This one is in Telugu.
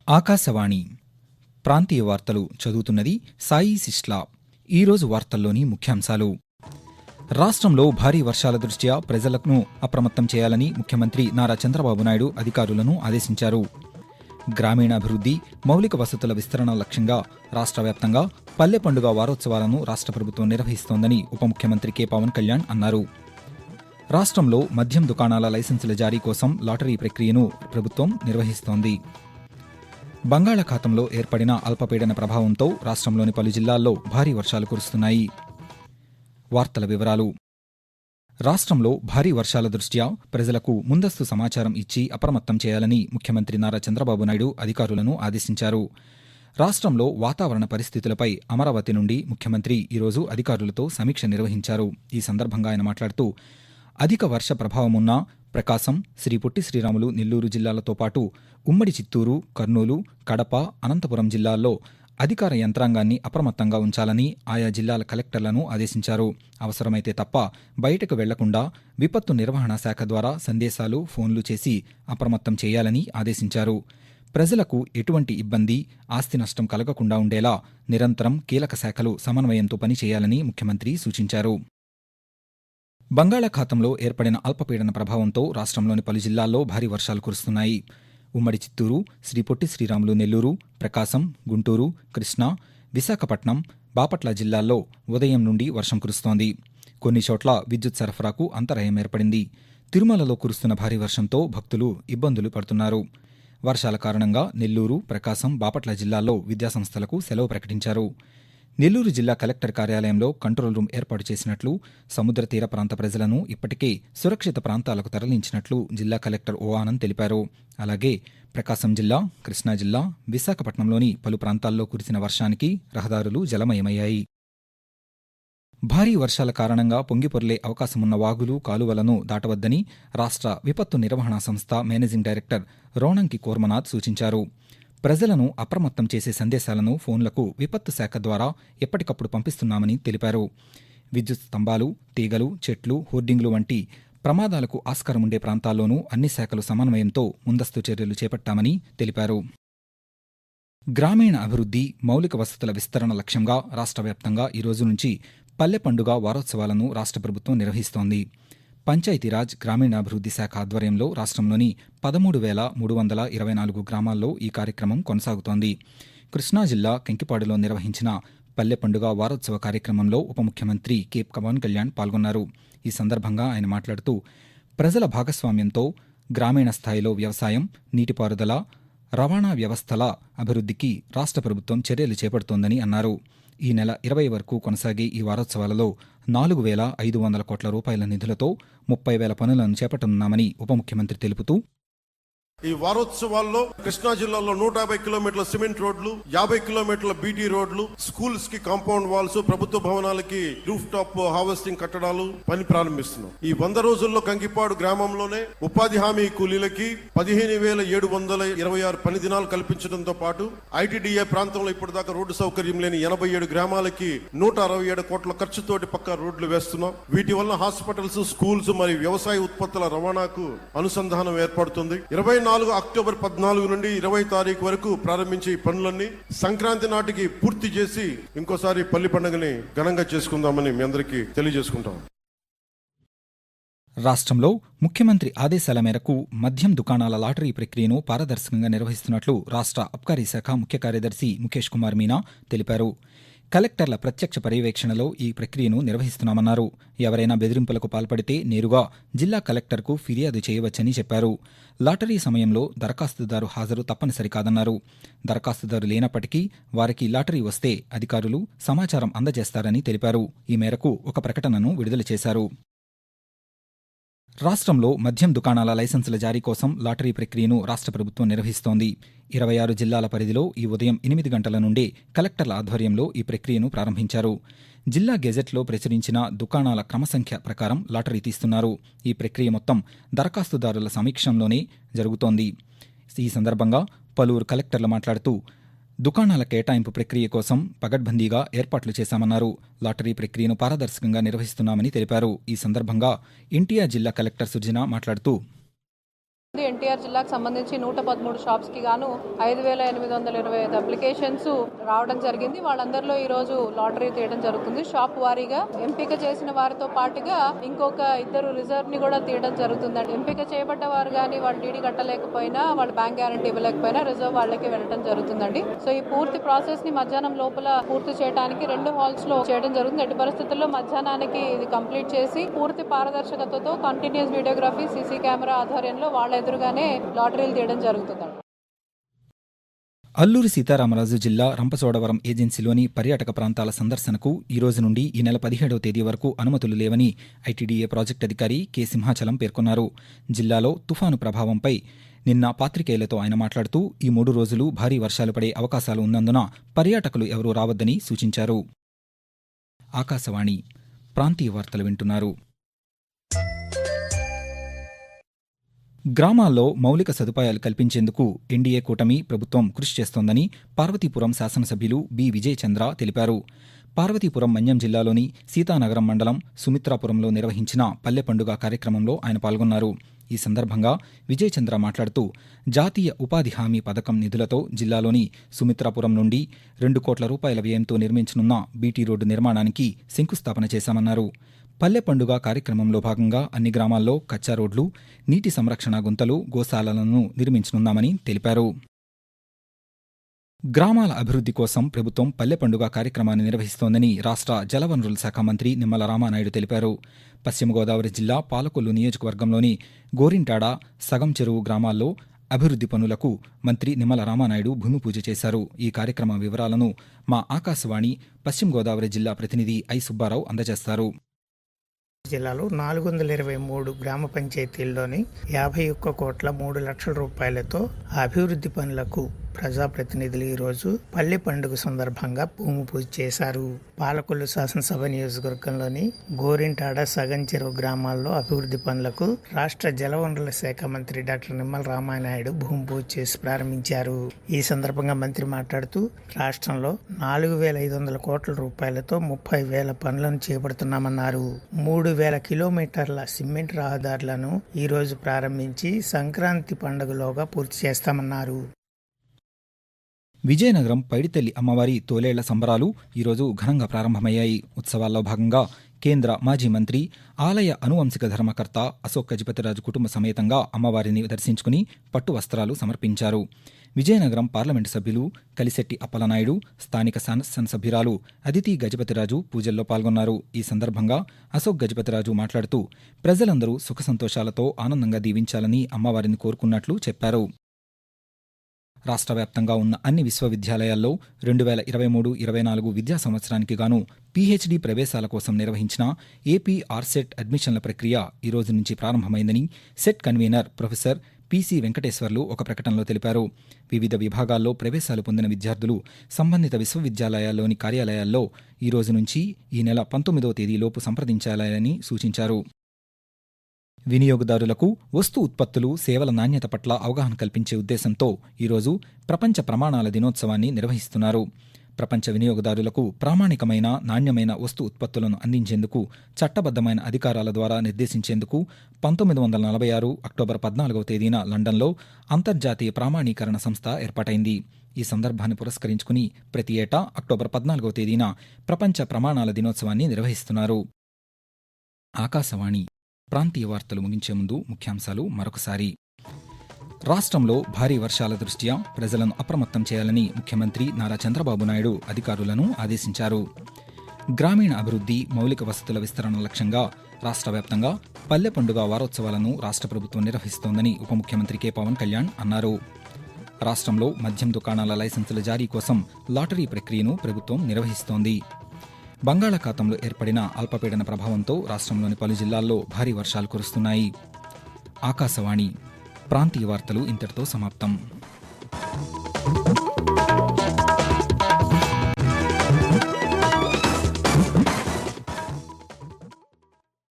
ఆకాశవాణి ప్రాంతీయ వార్తలు చదువుతున్నది సాయి సిస్లా. ఈరోజు వార్తల్లోని ముఖ్యాంశాలు: రాష్ట్రంలో భారీ వర్షాల దృష్ట్యా ప్రజలను అప్రమత్తం చేయాలని ముఖ్యమంత్రి నారా చంద్రబాబు నాయుడు అధికారులను ఆదేశించారు. గ్రామీణాభివృద్ధి, మౌలిక వసతుల విస్తరణ లక్ష్యంగా రాష్ట్ర వ్యాప్తంగా పల్లె పండుగ వారోత్సవాలను రాష్ట్ర ప్రభుత్వం నిర్వహిస్తోందని ఉప ముఖ్యమంత్రి కె పవన్ కళ్యాణ్ అన్నారు. రాష్ట్రంలో మద్యం దుకాణాల లైసెన్సుల జారీ కోసం లాటరీ ప్రక్రియను ప్రభుత్వం నిర్వహిస్తోంది. బంగాళాఖాతంలో ఏర్పడిన అల్పపీడన ప్రభావంతో రాష్ట్రంలోని పలు జిల్లాల్లో భారీ వర్షాలు కురుస్తున్నాయి. వార్తల వివరాలు: రాష్ట్రంలో భారీ వర్షాల దృష్ట్యా ప్రజలకు ముందస్తు సమాచారం ఇచ్చి అప్రమత్తం చేయాలని ముఖ్యమంత్రి నారా చంద్రబాబు నాయుడు అధికారులను ఆదేశించారు. రాష్ట్రంలో వాతావరణ పరిస్థితులపై అమరావతి నుండి ముఖ్యమంత్రి ఈరోజు అధికారులతో సమీక్ష నిర్వహించారు. ఈ సందర్భంగా ఆయన మాట్లాడుతూ, అధిక వర్ష ప్రభావమున్న ప్రకాశం, శ్రీ పొట్టి శ్రీరాములు నెల్లూరు జిల్లాలతో పాటు ఉమ్మడి చిత్తూరు, కర్నూలు, కడప, అనంతపురం జిల్లాల్లో అధికార యంత్రాంగాన్ని అప్రమత్తంగా ఉంచాలని ఆయా జిల్లాల కలెక్టర్లను ఆదేశించారు. అవసరమైతే తప్ప బయటకు వెళ్లకుండా విపత్తు నిర్వహణ శాఖ ద్వారా సందేశాలు, ఫోన్లు చేసి అప్రమత్తం చేయాలని ఆదేశించారు. ప్రజలకు ఎటువంటి ఇబ్బంది, ఆస్తి నష్టం కలగకుండా ఉండేలా నిరంతరం కీలక శాఖలు సమన్వయంతో పనిచేయాలని ముఖ్యమంత్రి సూచించారు. బంగాళాఖాతంలో ఏర్పడిన అల్పపీడన ప్రభావంతో రాష్ట్రంలోని పలు జిల్లాల్లో భారీ వర్షాలు కురుస్తున్నాయి. ఉమ్మడి చిత్తూరు, శ్రీ పొట్టి శ్రీరాములు నెల్లూరు, ప్రకాశం, గుంటూరు, కృష్ణా, విశాఖపట్నం, బాపట్ల జిల్లాల్లో ఉదయం నుండి వర్షం కురుస్తోంది. కొన్ని చోట్ల విద్యుత్ సరఫరాకు అంతరాయం ఏర్పడింది. తిరుమలలో కురుస్తున్న భారీ వర్షంతో భక్తులు ఇబ్బందులు పడుతున్నారు. వర్షాల కారణంగా నెల్లూరు, ప్రకాశం, బాపట్ల జిల్లాల్లో విద్యాసంస్థలకు సెలవు ప్రకటించారు. నెల్లూరు జిల్లా కలెక్టర్ కార్యాలయంలో కంట్రోల్ రూమ్ ఏర్పాటు చేసినట్లు, సముద్ర తీర ప్రాంత ప్రజలను ఇప్పటికే సురక్షిత ప్రాంతాలకు తరలించినట్లు జిల్లా కలెక్టర్ ఓ ఆనంద్ తెలిపారు. అలాగే ప్రకాశం జిల్లా, కృష్ణా జిల్లా, విశాఖపట్నంలోని పలు ప్రాంతాల్లో కురిసిన వర్షానికి రహదారులు జలమయమయ్యాయి. భారీ వర్షాల కారణంగా పొంగిపొర్లే అవకాశమున్న వాగులు, కాలువలను దాటవద్దని రాష్ట్ర విపత్తు నిర్వహణ సంస్థ మేనేజింగ్ డైరెక్టర్ రోణంకి కోర్మనాథ్ సూచించారు. ప్రజలను అప్రమత్తం చేసే సందేశాలను ఫోన్లకు విపత్తు శాఖ ద్వారా ఎప్పటికప్పుడు పంపిస్తున్నామని తెలిపారు. విద్యుత్ స్తంభాలు, తీగలు, చెట్లు, హోర్డింగ్లు వంటి ప్రమాదాలకు ఆస్కారముండే ప్రాంతాల్లోనూ అన్ని శాఖలు సమన్వయంతో ముందస్తు చర్యలు చేపట్టామని తెలిపారు. గ్రామీణ అభివృద్ధి, మౌలిక వసతుల విస్తరణ లక్ష్యంగా రాష్ట్ర వ్యాప్తంగా ఈ రోజు నుంచి పల్లె పండుగ వారోత్సవాలను రాష్ట్ర ప్రభుత్వం నిర్వహిస్తోంది. పంచాయతీరాజ్, గ్రామీణాభివృద్ధి శాఖ ఆధ్వర్యంలో రాష్ట్రంలోని 13,324 గ్రామాల్లో ఈ కార్యక్రమం కొనసాగుతోంది. కృష్ణా జిల్లా కెంకిపాడులో నిర్వహించిన పల్లె పండుగ వారోత్సవ కార్యక్రమంలో ఉప ముఖ్యమంత్రి కె పవన్ కళ్యాణ్ పాల్గొన్నారు. ఈ సందర్భంగా ఆయన మాట్లాడుతూ, ప్రజల భాగస్వామ్యంతో గ్రామీణ స్థాయిలో వ్యవసాయం, నీటిపారుదల, రవాణా వ్యవస్థల అభివృద్ధికి రాష్ట్ర ప్రభుత్వం చర్యలు చేపడుతోందని అన్నారు. ఈ నెల 20 వరకు కొనసాగే ఈ వారోత్సవాలలో 4,500 కోట్ల రూపాయల నిధులతో 30,000 పనులను చేపట్టనున్నామని ఉప ముఖ్యమంత్రి తెలుపుతూ, ఈ వారోత్సవాల్లో కృష్ణా జిల్లాలో 150 కిలోమీటర్ల సిమెంట్ రోడ్లు, 50 కిలోమీటర్ల బీటీ రోడ్లు, స్కూల్స్ కి కాంపౌండ్ వాల్స్, ప్రభుత్వ భవనాలకి రూఫ్ టాప్ హార్వెస్టింగ్ కట్టడాలు పని ప్రారంభిస్తున్నాం. ఈ 100 రోజుల్లో కంకిపాడు గ్రామంలోనే ఉపాధి హామీ కూలీలకి 15,726 పని దినాలు కల్పించడంతో పాటు ఐటీడీఏ ప్రాంతంలో ఇప్పటిదాకా రోడ్డు సౌకర్యం లేని 87 గ్రామాలకి 167 కోట్ల ఖర్చుతోటి పక్కా రోడ్లు వేస్తున్నాం. వీటి వల్ల హాస్పిటల్స్, స్కూల్స్ మరియు వ్యవసాయ ఉత్పత్తుల రవాణాకు అనుసంధానం ఏర్పడుతుంది. 24 అక్టోబర్ 14 నుండి 20 తారీఖు వరకు ప్రారంభించే ఈ పనులన్నీ సంక్రాంతి నాటికి పూర్తి చేసి ఇంకోసారి పల్లి పండుగని ఘనంగా చేసుకుందామని మీ అందరికీ తెలియజేసుకుంటాం. రాష్ట్రంలో ముఖ్యమంత్రి ఆదేశాల మేరకు మద్యం దుకాణాల లాటరీ ప్రక్రియను పారదర్శకంగా నిర్వహిస్తున్నట్లు రాష్ట్ర అబ్కారీ శాఖ ముఖ్య కార్యదర్శి ముఖేష్ కుమార్ మీనా తెలిపారు. కలెక్టర్ల ప్రత్యక్ష పర్యవేక్షణలో ఈ ప్రక్రియను నిర్వహిస్తున్నామన్నారు. ఎవరైనా బెదిరింపులకు పాల్పడితే నేరుగా జిల్లా కలెక్టర్కు ఫిర్యాదు చేయవచ్చని చెప్పారు. లాటరీ సమయంలో దరఖాస్తుదారు హాజరు తప్పనిసరి కాదన్నారు. దరఖాస్తుదారు లేనప్పటికీ వారికి లాటరీ వస్తే అధికారులు సమాచారం అందజేస్తారని తెలిపారు. ఈ మేరకు ఒక ప్రకటనను విడుదల చేశారు. రాష్ట్రంలో మద్యం దుకాణాల లైసెన్సుల జారీ కోసం లాటరీ ప్రక్రియను రాష్ట్ర ప్రభుత్వం నిర్వహిస్తోంది. 26 జిల్లాల పరిధిలో ఈ ఉదయం 8 గంటల నుండే కలెక్టర్ల ఆధ్వర్యంలో ఈ ప్రక్రియను ప్రారంభించారు. జిల్లా గెజెట్లో ప్రచురించిన దుకాణాల క్రమసంఖ్య ప్రకారం లాటరీ తీస్తున్నారు. ఈ ప్రక్రియ మొత్తం దరఖాస్తుదారుల సమీక్షంలోనే జరుగుతోంది. ఈ సందర్భంగా పలువురు కలెక్టర్లు మాట్లాడుతూ, దుకాణాల కేటాయింపు ప్రక్రియ కోసం పగడ్బందీగా ఏర్పాట్లు చేశామన్నారు. లాటరీ ప్రక్రియను పారదర్శకంగా నిర్వహిస్తున్నామని తెలిపారు. ఈ సందర్భంగా ఎన్టీఆర్ జిల్లా కలెక్టర్ సుజన మాట్లాడుతూ ఎన్టీఆర్ జిల్లాకు సంబంధించి 113 షాప్స్కి గాను 5,825 అప్లికేషన్స్ రావడం జరిగింది. వాళ్ళందరిలో ఈ రోజు లాటరీ తీయడం జరుగుతుంది. షాప్ వారీగా ఎంపిక చేసిన వారితో పాటుగా ఇంకొక 2 రిజర్వ్ ని కూడా తీయడం జరుగుతుందండి. ఎంపిక చేయబడ్డ వారు కానీ వాళ్ళు డీడీ కట్టలేకపోయినా, వాళ్ళు బ్యాంక్ గ్యారంటీ ఇవ్వలేకపోయినా రిజర్వ్ వాళ్ళకి వెళ్ళడం జరుగుతుందండి. సో ఈ పూర్తి ప్రాసెస్ ని మధ్యాహ్నం లోపల పూర్తి చేయడానికి 2 హాల్స్ లో చేయడం జరుగుతుంది. ఎట్టి పరిస్థితుల్లో మధ్యాహ్నానికి ఇది కంప్లీట్ చేసి పూర్తి పారదర్శకతతో కంటిన్యూస్ వీడియోగ్రఫీ, సీసీ కెమెరా ఆధ్వర్యంలో వాళ్ళ ఎదురుగానే లాటరీలు తీయడం జరుగుతుందండి. అల్లూరి సీతారామరాజు జిల్లా రంపచోడవరం ఏజెన్సీలోని పర్యాటక ప్రాంతాల సందర్శనకు ఈ రోజు నుండి ఈ నెల 17వ తేదీ వరకు అనుమతులు లేవని ఐటీడీఏ ప్రాజెక్టు అధికారి కె సింహాచలం పేర్కొన్నారు. జిల్లాలో తుఫాను ప్రభావంపై నిన్న పాత్రికేయులతో ఆయన మాట్లాడుతూ ఈ 3 రోజులు భారీ వర్షాలు పడే అవకాశాలు ఉన్నందున పర్యాటకులు ఎవరూ రావద్దని సూచించారు. ఆకాశవాణి ప్రాంతీయ వార్తలు వింటున్నారు. గ్రామాల్లో మౌలిక సదుపాయాలు కల్పించేందుకు ఎన్డీఏ కూటమి ప్రభుత్వం కృషి చేస్తోందని పార్వతీపురం శాసనసభ్యులు బి విజయచంద్ర తెలిపారు. పార్వతీపురం మన్యం జిల్లాలోని సీతానగరం మండలం సుమిత్రాపురంలో నిర్వహించిన పల్లె పండుగ కార్యక్రమంలో ఆయన పాల్గొన్నారు. ఈ సందర్భంగా విజయచంద్ర మాట్లాడుతూ జాతీయ ఉపాధి హామీ పథకం నిధులతో జిల్లాలోని సుమిత్రాపురం నుండి 2 కోట్ల రూపాయల వ్యయంతో నిర్మించనున్న బీటీ రోడ్డు నిర్మాణానికి శంకుస్థాపన చేశామన్నారు. పల్లె పండుగ కార్యక్రమంలో భాగంగా అన్ని గ్రామాల్లో కచ్చా రోడ్లు, నీటి సంరక్షణ గుంతలు, గోశాలలను నిర్మించనున్నామని తెలిపారు. గ్రామాల అభివృద్ధి కోసం ప్రభుత్వం పల్లె పండుగ కార్యక్రమాన్ని నిర్వహిస్తోందని రాష్ట్ర జలవనరుల శాఖ మంత్రి నిమ్మల రామానాయుడు తెలిపారు. పశ్చిమ గోదావరి జిల్లా పాలకొల్లు నియోజకవర్గంలోని గోరింటాడ, సగం చెరువు గ్రామాల్లో అభివృద్ధి పనులకు మంత్రి నిమ్మల రామానాయుడు భూమి పూజ చేశారు. ఈ కార్యక్రమ వివరాలను మా ఆకాశవాణి పశ్చిమ గోదావరి జిల్లా ప్రతినిధి ఐ సుబ్బారావు అందజేస్తారు. జిల్లాలో 423 గ్రామ పంచాయతీల్లోని 51 కోట్ల 3 లక్షల రూపాయలతో అభివృద్ధి పనులకు ప్రజాప్రతినిధులు ఈరోజు పల్లె పండుగ సందర్భంగా భూమి పూజ చేశారు. పాలకొల్లు శాసనసభ నియోజకవర్గంలోని గోరింటాడ, సగం చెరువు గ్రామాల్లో అభివృద్ధి పనులకు రాష్ట్ర జలవనరుల శాఖ మంత్రి డాక్టర్ నిమ్మల రామానాయుడు భూమి పూజ చేసి ప్రారంభించారు. ఈ సందర్భంగా మంత్రి మాట్లాడుతూ రాష్ట్రంలో 4,500 కోట్ల రూపాయలతో 30,000 పనులను చేపడుతున్నామన్నారు. 3,000 కిలోమీటర్ల సిమెంట్ రహదారులను ఈరోజు ప్రారంభించి సంక్రాంతి పండుగలోగా పూర్తి చేస్తామన్నారు. విజయనగరం పైడితల్లి అమ్మవారి తోలేళ్ల సంబరాలు ఈరోజు ఘనంగా ప్రారంభమయ్యాయి. ఉత్సవాల్లో భాగంగా కేంద్ర మాజీ మంత్రి, ఆలయ అనువంశిక ధర్మకర్త అశోక్ గజపతిరాజు కుటుంబ సమేతంగా అమ్మవారిని దర్శించుకుని పట్టు వస్త్రాలు సమర్పించారు. విజయనగరం పార్లమెంటు సభ్యులు కలిశెట్టి అప్పలనాయుడు, స్థానిక శాసనసభ్యురాలు అదితి గజపతిరాజు పూజల్లో పాల్గొన్నారు. ఈ సందర్భంగా అశోక్ గజపతిరాజు మాట్లాడుతూ ప్రజలందరూ సుఖ సంతోషాలతో ఆనందంగా దీవించాలని అమ్మవారిని కోరుకున్నట్లు చెప్పారు. రాష్ట్ర వ్యాప్తంగా ఉన్న అన్ని విశ్వవిద్యాలయాల్లో 2023-24 విద్యా సంవత్సరానికి గాను పీహెచ్డీ ప్రవేశాల కోసం నిర్వహించిన ఏపీ ఆర్సెట్ అడ్మిషన్ల ప్రక్రియ ఈ రోజు నుంచి ప్రారంభమైందని set convener professor PC Venkateswarlu ఒక ప్రకటనలో తెలిపారు. వివిధ విభాగాల్లో ప్రవేశాలు పొందిన విద్యార్థులు సంబంధిత విశ్వవిద్యాలయాల్లోని కార్యాలయాల్లో ఈ రోజు నుంచి ఈ నెల 19వ తేదీలోపు సంప్రదించాలని సూచించారు. వినియోగదారులకు వస్తు ఉత్పత్తులు, సేవల నాణ్యత పట్ల అవగాహన కల్పించే ఉద్దేశంతో ఈరోజు ప్రపంచ ప్రమాణాల దినోత్సవాన్ని నిర్వహిస్తున్నారు. ప్రపంచ వినియోగదారులకు ప్రామాణికమైన, నాణ్యమైన వస్తు ఉత్పత్తులను అందించేందుకు చట్టబద్దమైన అధికారాల ద్వారా నిర్దేశించేందుకు 1946 అక్టోబర్ 14వ తేదీన లండన్లో అంతర్జాతీయ ప్రామాణీకరణ సంస్థ ఏర్పాటైంది. ఈ సందర్భాన్ని పురస్కరించుకుని ప్రతి ఏటా అక్టోబర్ 14వ తేదీన ప్రపంచ ప్రమాణాల దినోత్సవాన్ని నిర్వహిస్తున్నారు. ఆకాశవాణి ప్రాంతీయ వార్తలు ముగించే ముందు ముఖ్యాంశాలు మరొకసారి. రాష్ట్రంలో భారీ వర్షాల దృష్ట్యా ప్రజలను అప్రమత్తం చేయాలని ముఖ్యమంత్రి నారా చంద్రబాబు నాయుడు అధికారులను ఆదేశించారు. గ్రామీణ అభివృద్ధి, మౌలిక వసతుల విస్తరణ లక్ష్యంగా రాష్ట్ర వ్యాప్తంగా పల్లె పండుగ వారోత్సవాలను రాష్ట్ర ప్రభుత్వం నిర్వహిస్తోందని ఉప ముఖ్యమంత్రి కె పవన్ కళ్యాణ్ అన్నారు. రాష్ట్రంలో మద్యం దుకాణాల లైసెన్సుల జారీ కోసం లాటరీ ప్రక్రియను ప్రభుత్వం నిర్వహిస్తోంది. బంగాళాఖాతంలో ఏర్పడిన అల్పపీడన ప్రభావంతో రాష్ట్రంలోని పలు జిల్లాల్లో భారీ వర్షాలు కురుస్తున్నాయి. ఆకాశవాణి ప్రాంతీయ వార్తలు ఇంతటితో సమాప్తం.